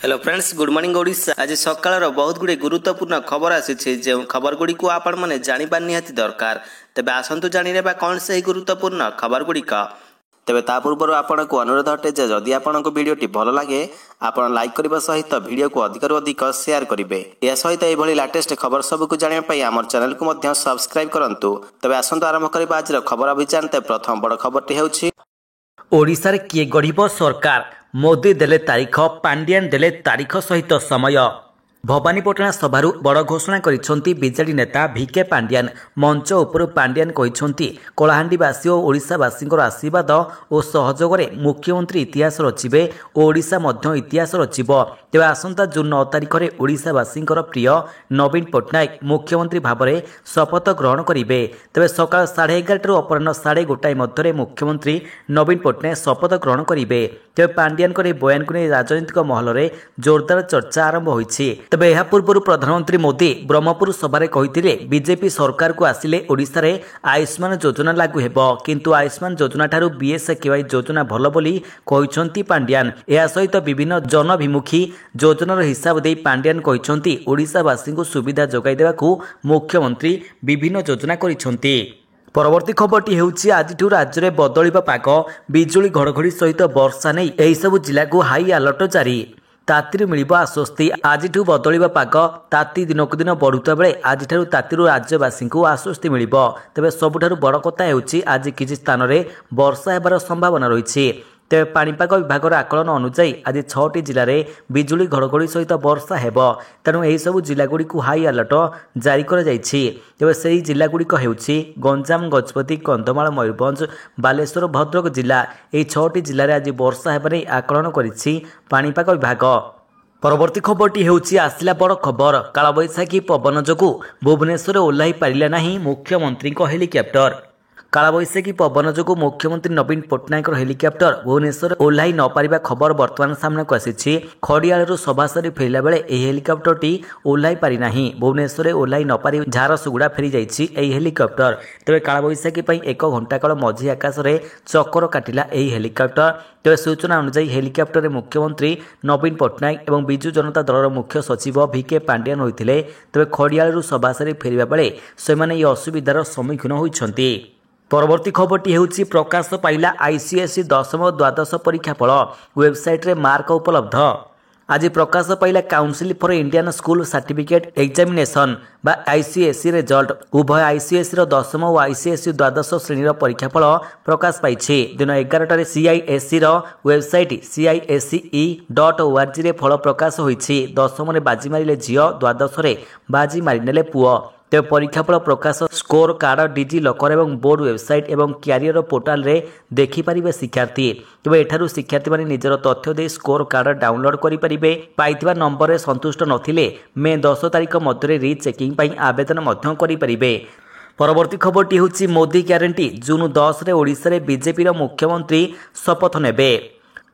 Hello friends, good morning Odisha. आज सकाळ बहुत गुड़े गुरुत्वपूर्ण खबर आसी जो खबर गुड़ी को आपण मैंने जाना निहाती दरकार। तेबे आसतु जाने कौन से गुरुत्वपूर्ण खबर गुड़िक। तेबे ता पूर्व आपन को अनुरोध अटे जे जदि आपन को वीडियोटी भल लगे आपन लाइक करने सहित वीडियो को अधिक अधिक शेयर करेंगे। यह सहित यह लेटेस्ट खबर सब को जानापी आम चैनल को सब्सक्राइब करूँ। तेबे आसतु आरंभ करबा आज खबर अभियान। प्रथम बड़ खबरटी हेउछि ओडिशा रे किए गढ़िब सरकार। मोदी देले तारीख, पांड्यान देले तारीख सहित समय। भवानीपाटना सभारू बड़ घोषणा करिसेंती बीजेडी नेता भिके पांड्यान। मंच उपर पांड्यान कहिसेंती कलाहांडीवासी और ओडिशावासी आशीर्वाद और सहयोग रे मुख्यमंत्री इतिहास रचिबे और ओडिशा मध्य इतिहास रचिब। तेबे आसंता जून 9 तारिख रे ओडिशावासी प्रिय नवीन पट्टनायक मुख्यमंत्री भाव में शपथ ग्रहण करेंगे। तेबे सकाळ 11:30 अपराह्न 1:30 मध्य मुख्यमंत्री नवीन पट्टनायक शपथ ग्रहण करेंगे। तेबे पांड्यान बयान को नहीं राजनीतिक महल में जोरदार चर्चा आरंभ होइछि। तेबे यह पूर्व प्रधानमंत्री मोदी ब्रह्मपुर सभा कहिथिले बीजेपी सरकार को आसिले ओडिशा रे आयुष्मान योजना लागू हेबो, किंतु आयुष्मान योजना ठारू बीएसकेवाई योजना भल बोली कहिसेंती पांड्यान। यह सहित विभिन्न जनभिमुखी योजनार हिसाब दे पांड्यान कहिसेंती ओडिशावासी को सुविधा जोगाई देबाकू मुख्यमंत्री विभिन्न योजना करिसेंती। परवर्ती खबरटी हेउछि आज राज्य में बदलिबा पाग। बिजुली घड़घड़ी सहित वर्षा नहीं एही सब जिला को हाई अलर्ट जारी। ताती मिल आश्वस्ति। आज बदलिबा पाग। ताती दिनकू दिन बढ़ुता बेले आज ताती राज्यवासी को आश्वस्ति मिल। तेबे सबुठारु बड़ कथा हेउछि आज किछि स्थान में वर्षा हेबार संभावना रही। तेबे पाणीपाग विभाग आकलन अनुसार आज 6टी जिले में बिजुली घड़घड़ी सहित वर्षा हेब। तेणु यही सब जिलागुड़ी को हाई अलर्ट जारी कर तेबे से जिलागुड़िक हेउछि गंजाम, गजपति, कंधमाल, मयूरभंज, बालेश्वर, भद्रक जिला। यही 6टी जिले में आज वर्षा हेबार आकलन करिछि पाणीपाग विभाग। परवर्ती खबरटी हेउछि आसिला बड़ खबर। कालबैशाखी पवन जोगु भुवनेश्वर ओह्लाई पारिला नाही मुख्यमंत्री हेलिकप्टर। कालबैशाखी पवन जोगु मुख्यमंत्री नवीन पट्टनायक हेलिकप्टर भुवनेश्वर ओह्लाई न पारिबा खबर वर्तमान सामने को आसी। खड़ियालू सभा सारी फेरला बेले यह हेलिकप्टरटी ओह्लाई पारि नाही। भुवनेश्वर ओह्लाई न पारि झारसुगुड़ा फेरी जाइछि एही हेलिकप्टर। तेबे कालबैशाखी पई 1 घंटा काल मझी आकाश में चक्कर काटिला एही हेलिकप्टर। तेबे सूचना अनुसार हेलिकप्टर मुख्यमंत्री नवीन पट्टनायक और बिजु जनता दलर मुख्य सचिव भिके पांड्यान होइथिले। तेबे खड़ियालू सभा सारी फेरिबा बेले सेमाने यह असुविधार सम्मुखीन होइछन्ति। परवर्ती खबरटी हेउछि प्रकाश पाइला आईसीएसई 10व और द्वादश परीक्षा फल। वेबसाइट रे मार्क उपलब्ध। आज प्रकाश पाइला council for Indian school certificate examination बा आईसीएसई रिजल्ट। उभय आईसीएसई 10व और आईसीएसई द्वादश श्रेणी परीक्षा फल प्रकाश पाइछि। दिन 11 सीआईएसई वेबसाइट CISE.org रे फल प्रकाश होइछि। 10व रे बाजी मारिले झियो, द्वादश रे बाजी मारिनेले पुओ। तेज परीक्षाफल प्रकाश स्कोर कार्ड डिजी लकर और बोर्ड वेबसाइट और क्यारियर पोर्टाल रे देखिपारे शिक्षार्थी। तेज एठारू शिक्षार्थी माने निजर तथ्य दे स्कोर कार्ड डाउनलोड करेंगे। पाइथिबा नंबर रे संतुष्ट नथिले मे 10 तारिख मध्य रीचेकिंग पई आवेदन मध्य करेंगे। परवर्ती खबरटी होछि मोदी ग्यारंटी। जून 10 रे ओडिशा रे बीजेपी मुख्यमंत्री शपथ नेबे।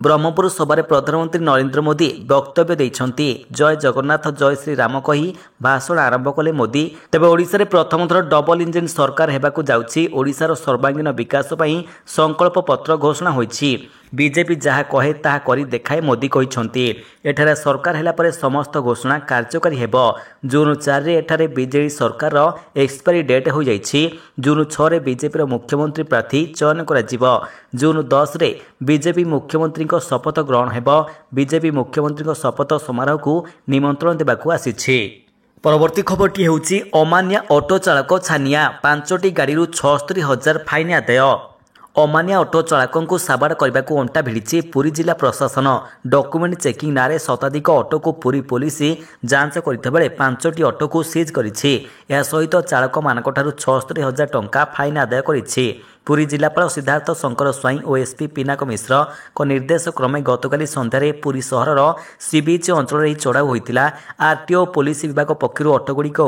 ब्रह्मपुर सभा प्रधानमंत्री नरेंद्र मोदी वक्तव्य देइछन्ति। जय जगन्नाथ जय श्री राम कही भाषण आरंभ कले मोदी। तेबे ओडिशा रे प्रथम थर डबल इंजिन सरकार हेबाकू जाउछि। ओडिशार सर्वांगीन विकास पई संकल्प पत्र घोषणा होइछि। बीजेपी जहाँ कहे ताहा करी देखाए मोदी कहिछन्ति। एठारे सरकार हेला परे समस्त घोषणा कार्यकारी हेबो। जून 4 रे एठारे बीजेडी सरकार एक्सपायरी डेट हो जाइछि। जून 6 रे बीजेपी मुख्यमंत्री प्रार्थी चयन करा जिवो। जून 10 रे बीजेपी मुख्यमंत्री शपथ ग्रहण हेबो। बीजेपी मुख्यमंत्री शपथ समारोह को निमंत्रण देबाकू आसिछि। परवर्ती खबरटी हेउछि अमानिया ऑटो चालक छानिया। 5टी गाड़ी 76,000 फाइन आदाय। अमानिया ऑटो चालकों को साबाड़ करने को अंटा भिड़ी पुरी जिला प्रशासन। डॉक्यूमेंट चेकिंग नारे शताधिक ऑटो को पुरी पुलिस जांच करते 5टी ऑटो को सीज करिछि। यह सहित चालक मानक ठारू 76,000 टंका फाइन आदाय करिछि। पुरी जिलापाल सिद्धार्थ शंकर स्वाई और एसपी पिनाक मिश्र को निर्देश क्रमे गतकाली संध्यारे पुरी सहर सीबीच अंचल चढ़ाऊ होता। आरटीओ पुलिस विभाग पक्षर ऑटोगुड़िक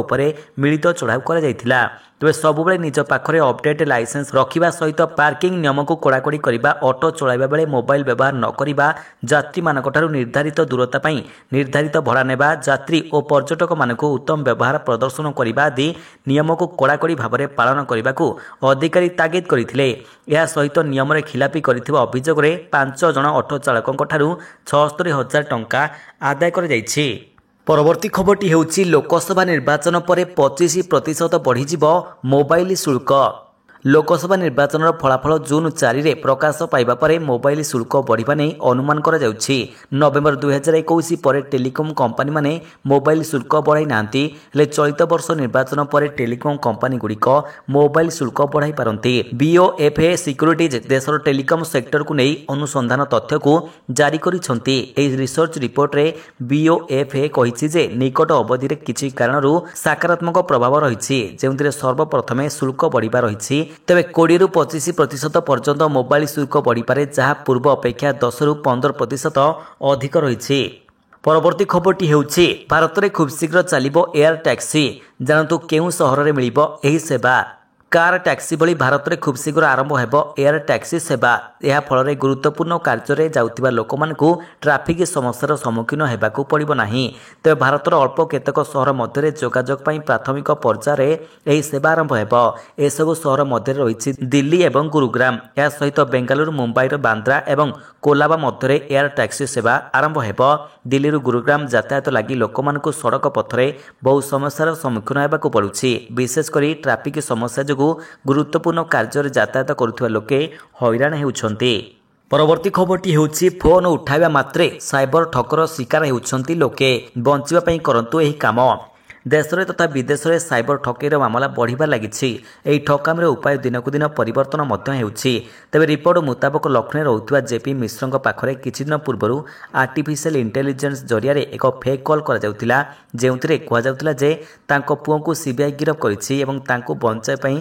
मिलित चढ़ाऊ कर ତେବେ ସବୁବେଳେ ନିଜ ପାଖରେ ଅପଡେଟ୍ ଲାଇସେନ୍ସ ରଖିବା ସହିତ ପାର୍କିଂ ନିୟମକୁ କଡ଼ାକଡ଼ି କରିବା, ଅଟୋ ଚଳାଇବା ବେଳେ ମୋବାଇଲ ବ୍ୟବହାର ନ କରିବା, ଯାତ୍ରୀମାନଙ୍କଠାରୁ ନିର୍ଦ୍ଧାରିତ ଦୂରତା ପାଇଁ ନିର୍ଦ୍ଧାରିତ ଭଡ଼ା ନେବା, ଯାତ୍ରୀ ଓ ପର୍ଯ୍ୟଟକମାନଙ୍କୁ ଉତ୍ତମ ବ୍ୟବହାର ପ୍ରଦର୍ଶନ କରିବା ଆଦି ନିୟମକୁ କଡ଼ାକଡ଼ି ଭାବରେ ପାଳନ କରିବାକୁ ଅଧିକାରୀ ତାଗିଦ କରିଥିଲେ। ଏହା ସହିତ ନିୟମରେ ଖିଲାପି କରିଥିବା ଅଭିଯୋଗରେ 5 ଜଣ ଅଟୋ ଚାଳକଙ୍କଠାରୁ 76,000 ଟଙ୍କା ଆଦାୟ କରାଯାଇଛି। ପରବର୍ତ୍ତୀ ଖବରଟି ହେଉଛି ଲୋକସଭା ନିର୍ବାଚନ ପରେ 25% ବଢ଼ିଯିବ ମୋବାଇଲ ଶୁଳ୍କ। ଲୋକସଭା ନିର୍ବାଚନର ଫଳାଫଳ ଜୁନ୍ 4ରେ ପ୍ରକାଶ ପାଇବା ପରେ ମୋବାଇଲ ଶୁଳ୍କ ବଢ଼ିବା ନେଇ ଅନୁମାନ କରାଯାଉଛି। ନଭେମ୍ବର 2021 ପରେ ଟେଲିକମ୍ କମ୍ପାନୀମାନେ ମୋବାଇଲ ଶୁଳ୍କ ବଢ଼ାଇ ନାହାନ୍ତି। ହେଲେ ଚଳିତ ବର୍ଷ ନିର୍ବାଚନ ପରେ ଟେଲିକମ୍ କମ୍ପାନୀଗୁଡ଼ିକ ମୋବାଇଲ ଶୁଳ୍କ ବଢ଼ାଇ ପାରନ୍ତି। BOFA ସିକ୍ୟୁରିଟିଜ୍ ଦେଶର ଟେଲିକମ୍ ସେକ୍ଟରକୁ ନେଇ ଅନୁସନ୍ଧାନ ତଥ୍ୟକୁ ଜାରି କରିଛନ୍ତି। ଏହି ରିସର୍ଚ୍ଚ ରିପୋର୍ଟରେ BOFA କହିଛି ଯେ ନିକଟ ଅବଧିରେ କିଛି କାରଣରୁ ସକାରାତ୍ମକ ପ୍ରଭାବ ରହିଛି, ଯେଉଁଥିରେ ସର୍ବପ୍ରଥମେ ଶୁଳ୍କ ବଢ଼ିବା ରହିଛି। ତେବେ 20ରୁ 25% ପର୍ଯ୍ୟନ୍ତ ମୋବାଇଲ ଶୁଳ୍କ ବଢ଼ିପାରେ, ଯାହା ପୂର୍ବ ଅପେକ୍ଷା 10ରୁ 15% ଅଧିକ ରହିଛି। ପରବର୍ତ୍ତୀ ଖବରଟି ହେଉଛି ଭାରତରେ ଖୁବ୍ ଶୀଘ୍ର ଚାଲିବ ଏୟାର ଟ୍ୟାକ୍ସି। ଜାଣନ୍ତୁ କେଉଁ ସହରରେ ମିଳିବ ଏହି ସେବା। କାର ଟ୍ୟାକ୍ସି ଭଳି ଭାରତରେ ଖୁବ୍ ଶୀଘ୍ର ଆରମ୍ଭ ହେବ ଏୟାର ଟ୍ୟାକ୍ସି ସେବା। ଏହା ଫଳରେ ଗୁରୁତ୍ୱପୂର୍ଣ୍ଣ କାର୍ଯ୍ୟରେ ଯାଉଥିବା ଲୋକମାନଙ୍କୁ ଟ୍ରାଫିକ୍ ସମସ୍ୟାର ସମ୍ମୁଖୀନ ହେବାକୁ ପଡ଼ିବ ନାହିଁ। ତେବେ ଭାରତର ଅଳ୍ପ କେତେକ ସହର ମଧ୍ୟରେ ଯୋଗାଯୋଗ ପାଇଁ ପ୍ରାଥମିକ ପର୍ଯ୍ୟାୟରେ ଏହି ସେବା ଆରମ୍ଭ ହେବ। ଏସବୁ ସହର ମଧ୍ୟରେ ରହିଛି ଦିଲ୍ଲୀ ଏବଂ ଗୁରୁଗ୍ରାମ। ଏହା ସହିତ ବେଙ୍ଗାଲୁରୁ, ମୁମ୍ବାଇର ବାନ୍ଦ୍ରା ଏବଂ କୋଲାବା ମଧ୍ୟରେ ଏୟାର ଟ୍ୟାକ୍ସି ସେବା ଆରମ୍ଭ ହେବ। ଦିଲ୍ଲୀରୁ ଗୁରୁଗ୍ରାମ ଯାତାୟାତ ଲାଗି ଲୋକମାନଙ୍କୁ ସଡ଼କ ପଥରେ ବହୁ ସମସ୍ୟାର ସମ୍ମୁଖୀନ ହେବାକୁ ପଡ଼ୁଛି। ବିଶେଷ କରି ଟ୍ରାଫିକ୍ ସମସ୍ୟା ଯୋଗୁଁ ଗୁରୁତ୍ୱପୂର୍ଣ୍ଣ କାର୍ଯ୍ୟରେ ଯାତାୟାତ କରୁଥିବା ଲୋକେ ହଇରାଣ ହେଉଛନ୍ତି। ପରବର୍ତ୍ତୀ ଖବରଟି ହେଉଛି ଫୋନ୍ ଉଠାଇବା ମାତ୍ରେ ସାଇବର ଠକର ଶିକାର ହେଉଛନ୍ତି ଲୋକେ। ବଞ୍ଚିବା ପାଇଁ କରନ୍ତୁ ଏହି କାମ। ଦେଶରେ ତଥା ବିଦେଶରେ ସାଇବର ଠକେଇର ମାମଲା ବଢ଼ିବା ଲାଗିଛି। ଏହି ଠକାମିର ଉପାୟ ଦିନକୁ ଦିନ ପରିବର୍ତ୍ତନ ମଧ୍ୟ ହେଉଛି। ତେବେ ରିପୋର୍ଟ ମୁତାବକ ଲକ୍ଷ୍ନୌରେ ରହୁଥିବା ଜେପି ମିଶ୍ରଙ୍କ ପାଖରେ କିଛି ଦିନ ପୂର୍ବରୁ ଆର୍ଟିଫିସିଆଲ ଇଣ୍ଟେଲିଜେନ୍ସ ଜରିଆରେ ଏକ ଫେକ୍ କଲ୍ କରାଯାଉଥିଲା, ଯେଉଁଥିରେ କୁହାଯାଉଥିଲା ଯେ ତାଙ୍କ ପୁଅଙ୍କୁ ସିବିଆଇ ଗିରଫ କରିଛି ଏବଂ ତାଙ୍କୁ ବଞ୍ଚାଇବା ପାଇଁ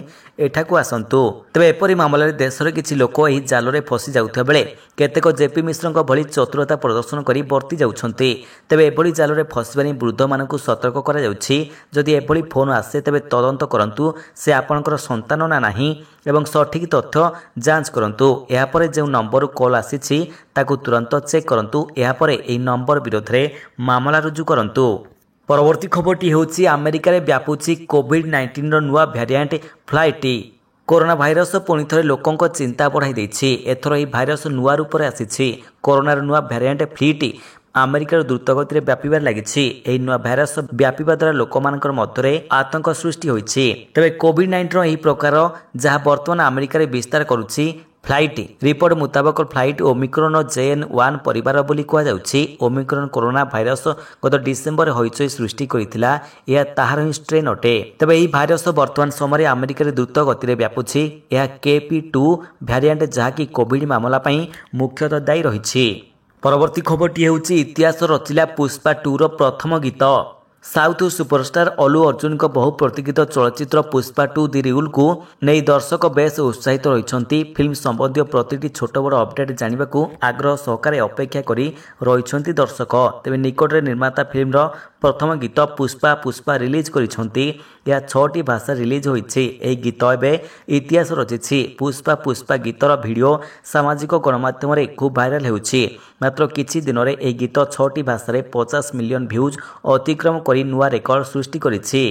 ଏଠାକୁ ଆସନ୍ତୁ। ତେବେ ଏପରି ମାମଲାରେ ଦେଶର କିଛି ଲୋକ ଏହି ଜାଲରେ ଫସି ଯାଉଥିବା ବେଳେ କେତେକ ଜେପି ମିଶ୍ରଙ୍କ ଭଳି ଚତୁରତା ପ୍ରଦର୍ଶନ କରି ବର୍ତ୍ତି ଯାଉଛନ୍ତି। ତେବେ ଏଭଳି ଜାଲରେ ଫସିବା ନେଇ ବୃଦ୍ଧମାନଙ୍କୁ ସତର୍କ କରାଯାଉଛି। ଯଦି ଏଭଳି ଫୋନ୍ ଆସେ ତେବେ ତଦନ୍ତ କରନ୍ତୁ ସେ ଆପଣଙ୍କର ସନ୍ତାନ ନା ନାହିଁ ଏବଂ ସଠିକ୍ ତଥ୍ୟ ଯାଞ୍ଚ କରନ୍ତୁ। ଏହାପରେ ଯେଉଁ ନମ୍ବରରୁ କଲ୍ ଆସିଛି ତାକୁ ତୁରନ୍ତ ଚେକ୍ କରନ୍ତୁ। ଏହାପରେ ଏହି ନମ୍ବର ବିରୋଧରେ ମାମଲା ରୁଜୁ କରନ୍ତୁ। ପରବର୍ତ୍ତୀ ଖବରଟି ହେଉଛି ଆମେରିକାରେ ବ୍ୟାପୁଛି କୋଭିଡ୍-19ର ନୂଆ ଭ୍ୟାରିଆଣ୍ଟ ଫ୍ଲାଇଟି। କରୋନା ଭାଇରସ ପୁଣି ଥରେ ଲୋକଙ୍କ ଚିନ୍ତା ବଢ଼ାଇ ଦେଇଛି। ଏଥର ଏହି ଭାଇରସ ନୂଆ ରୂପରେ ଆସିଛି। କରୋନାର ନୂଆ ଭ୍ୟାରିଆଣ୍ଟ ଫ୍ଲିଟି ଆମେରିକାର ଦ୍ରୁତଗତିରେ ବ୍ୟାପିବାରେ ଲାଗିଛି। ଏହି ନୂଆ ଭାଇରସ ବ୍ୟାପିବା ଦ୍ୱାରା ଲୋକମାନଙ୍କ ମଧ୍ୟରେ ଆତଙ୍କ ସୃଷ୍ଟି ହୋଇଛି। ତେବେ କୋଭିଡ୍-19ର ଏହି ପ୍ରକାର ଯାହା ବର୍ତ୍ତମାନ ଆମେରିକାରେ ବିସ୍ତାର କରୁଛି ଫ୍ଲାଇଟ୍। ରିପୋର୍ଟ ମୁତାବକ ଫ୍ଲାଇଟ୍ ଓମିକ୍ରନ୍ JN.1 ପରିବାର ବୋଲି କୁହାଯାଉଛି। ଓମିକ୍ରନ୍ କରୋନା ଭାଇରସ ଗତ ଡିସେମ୍ବରରେ ହଇଚଇ ସୃଷ୍ଟି କରିଥିଲା। ଏହା ତାହାର ହିଁ ଷ୍ଟ୍ରେନ୍ ଅଟେ। ତେବେ ଏହି ଭାଇରସ ବର୍ତ୍ତମାନ ସମୟରେ ଆମେରିକାରେ ଦ୍ରୁତ ଗତିରେ ବ୍ୟାପୁଛି। ଏହା KP2 ଭ୍ୟାରିଆଣ୍ଟ, ଯାହାକି କୋଭିଡ୍ ମାମଲା ପାଇଁ ମୁଖ୍ୟତଃ ଦାୟୀ ରହିଛି। ପରବର୍ତ୍ତୀ ଖବରଟି ହେଉଛି ଇତିହାସ ରଚିଲା ପୁଷ୍ପା 2ର ପ୍ରଥମ ଗୀତ। ସାଉଥ୍ ସୁପରଷ୍ଟାର ଅଲ୍ଲୁ ଅର୍ଜୁନଙ୍କ ବହୁ ପ୍ରତୀକ୍ଷିତ ଚଳଚ୍ଚିତ୍ର ପୁଷ୍ପା 2 ଦି ରିଉଲ୍କୁ ନେଇ ଦର୍ଶକ ବେଶ୍ ଉତ୍ସାହିତ ରହିଛନ୍ତି। ଫିଲ୍ମ ସମ୍ବନ୍ଧୀୟ ପ୍ରତିଟି ଛୋଟ ବଡ଼ ଅପଡେଟ୍ ଜାଣିବାକୁ ଆଗ୍ରହ ସହକାରେ ଅପେକ୍ଷା କରି ରହିଛନ୍ତି ଦର୍ଶକ। ତେବେ ନିକଟରେ ନିର୍ମାତା ଫିଲ୍ମର ପ୍ରଥମ ଗୀତ ପୁଷ୍ପା ରିଲିଜ୍ କରିଛନ୍ତି। ଏହା 6ଟି ଭାଷା ରିଲିଜ୍ ହୋଇଛି। ଏହି ଗୀତ ଏବେ ଇତିହାସ ରଚିଛି। ପୁଷ୍ପା ଗୀତର ଭିଡ଼ିଓ ସାମାଜିକ ଗଣମାଧ୍ୟମରେ ଖୁବ୍ ଭାଇରାଲ୍ ହେଉଛି। ମାତ୍ର କିଛି ଦିନରେ ଏହି ଗୀତ 6ଟି ଭାଷାରେ 50 ମିଲିୟନ୍ ଭ୍ୟୁଜ୍ ଅତିକ୍ରମ କରି ନୂଆ ରେକର୍ଡ ସୃଷ୍ଟି କରିଛି।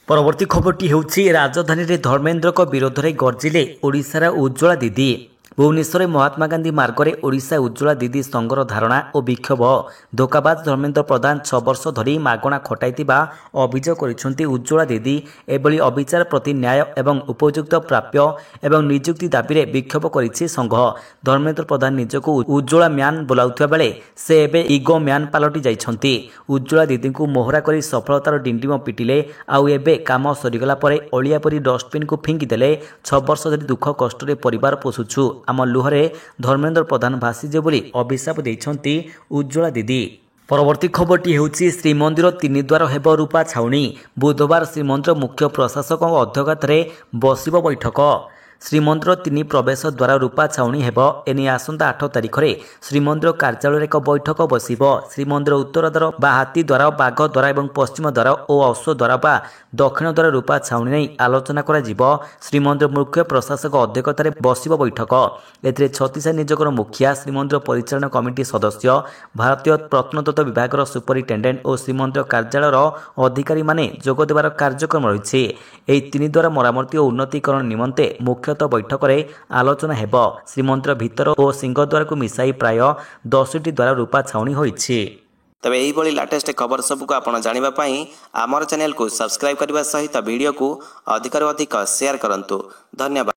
ପରବର୍ତ୍ତୀ ଖବରଟି ହେଉଛି ରାଜଧାନୀରେ ଧର୍ମେନ୍ଦ୍ରଙ୍କ ବିରୋଧରେ ଗର୍ଜିଲେ ଓଡ଼ିଶାର ଉଜ୍ଜ୍ୱଳା ଦିଦି। ଭୁବନେଶ୍ୱରରେ ମହାତ୍ମା ଗାନ୍ଧୀ ମାର୍ଗରେ ଓଡ଼ିଶା ଉଜ୍ଜ୍ୱଳା ଦିଦି ସଂଘର ଧାରଣା ଓ ବିକ୍ଷୋଭ। ଧୋକାବାଜ ଧର୍ମେନ୍ଦ୍ର ପ୍ରଧାନ 6 ବର୍ଷ ଧରି ମାଗଣା ଖଟାଇଥିବା ଅଭିଯୋଗ କରିଛନ୍ତି ଉଜ୍ଜ୍ୱଳା ଦିଦି। ଏଭଳି ଅବିଚାର ପ୍ରତି ନ୍ୟାୟ ଏବଂ ଉପଯୁକ୍ତ ପ୍ରାପ୍ୟ ଏବଂ ନିଯୁକ୍ତି ଦାବିରେ ବିକ୍ଷୋଭ କରିଛି ସଂଘ। ଧର୍ମେନ୍ଦ୍ର ପ୍ରଧାନ ନିଜକୁ ଉଜ୍ଜ୍ୱଳା ମ୍ୟାନ୍ ବୋଲାଉଥିବା ବେଳେ ସେ ଏବେ ଇଗୋ ମ୍ୟାନ୍ ପାଲଟି ଯାଇଛନ୍ତି। ଉଜ୍ଜ୍ୱଳା ଦିଦିଙ୍କୁ ମୋହରା କରି ସଫଳତାର ଡିଣ୍ଡିମ ପିଟିଲେ, ଆଉ ଏବେ କାମ ସରିଗଲା ପରେ ଅଳିଆ ପରି ଡଷ୍ଟବିନ୍କୁ ଫିଙ୍ଗି ଦେଲେ। 6 ବର୍ଷ ଧରି ଦୁଃଖ କଷ୍ଟରେ ପରିବାର ପୋଷୁଛୁ, ଆମ ଲୁହରେ ଧର୍ମେନ୍ଦ୍ର ପ୍ରଧାନ ଭାସିଯିବ ବୋଲି ଅଭିଶାପ ଦେଇଛନ୍ତି ଉଜ୍ଜ୍ୱଳା ଦିଦି। ପରବର୍ତ୍ତୀ ଖବରଟି ହେଉଛି ଶ୍ରୀମନ୍ଦିର 3 ଦ୍ୱାର ହେବ ରୂପା ଛାଉଣି। ବୁଧବାର ଶ୍ରୀମନ୍ଦିର ମୁଖ୍ୟ ପ୍ରଶାସକଙ୍କ ଅଧ୍ୟକ୍ଷତାରେ ବସିବ ବୈଠକ। ଶ୍ରୀମନ୍ଦିର 3 ପ୍ରବେଶ ଦ୍ୱାର ରୂପା ଛାଉଣି ହେବ। ଏନେଇ ଆସନ୍ତା 8 ତାରିଖରେ ଶ୍ରୀମନ୍ଦିର କାର୍ଯ୍ୟାଳୟରେ ଏକ ବୈଠକ ବସିବ। ଶ୍ରୀମନ୍ଦିର ଉତ୍ତର ଦ୍ୱାର ବା ହାତୀ ଦ୍ୱାର, ବାଘ ଦ୍ୱାର ଏବଂ ପଶ୍ଚିମ ଦ୍ୱାର ଓ ଅଶ୍ୱ ଦ୍ୱାର ବା ଦକ୍ଷିଣ ଦ୍ୱାର ରୂପା ଛାଉଣି ନେଇ ଆଲୋଚନା କରାଯିବ। ଶ୍ରୀମନ୍ଦିର ମୁଖ୍ୟ ପ୍ରଶାସକ ଅଧ୍ୟକ୍ଷତାରେ ବସିବ ବୈଠକ। ଏଥିରେ ଛତିଶା ନିଯୋଗର ମୁଖିଆ, ଶ୍ରୀମନ୍ଦିର ପରିଚାଳନା କମିଟି ସଦସ୍ୟ, ଭାରତୀୟ ପ୍ରତ୍ନତତ୍ତ୍ୱ ବିଭାଗର ସୁପରିଟେଣ୍ଡେଣ୍ଟ ଓ ଶ୍ରୀମନ୍ଦିର କାର୍ଯ୍ୟାଳୟର ଅଧିକାରୀମାନେ ଯୋଗ ଦେବାର କାର୍ଯ୍ୟକ୍ରମ ରହିଛି। ଏହି 3 ଦ୍ୱାର ମରାମତି ଓ ଉନ୍ନତୀକରଣ ନିମନ୍ତେ ମୁଖ୍ୟତଃ ବୈଠକରେ ଆଲୋଚନା ହେବ। ଶ୍ରୀମନ୍ଦିର ଭିତର ଓ ସିଂହଦ୍ୱାରକୁ ମିଶାଇ ପ୍ରାୟ 10ଟି ଦ୍ୱାର ରୂପା ଛାଉଣି ହୋଇଛି। ତେବେ ଏହିଭଳି ଲାଟେଷ୍ଟ ଖବର ସବୁକୁ ଆପଣ ଜାଣିବା ପାଇଁ ଆମର ଚ୍ୟାନେଲକୁ ସବସ୍କ୍ରାଇବ୍ କରିବା ସହିତ ଭିଡ଼ିଓକୁ ଅଧିକରୁ ଅଧିକ ସେୟାର କରନ୍ତୁ। ଧନ୍ୟବାଦ।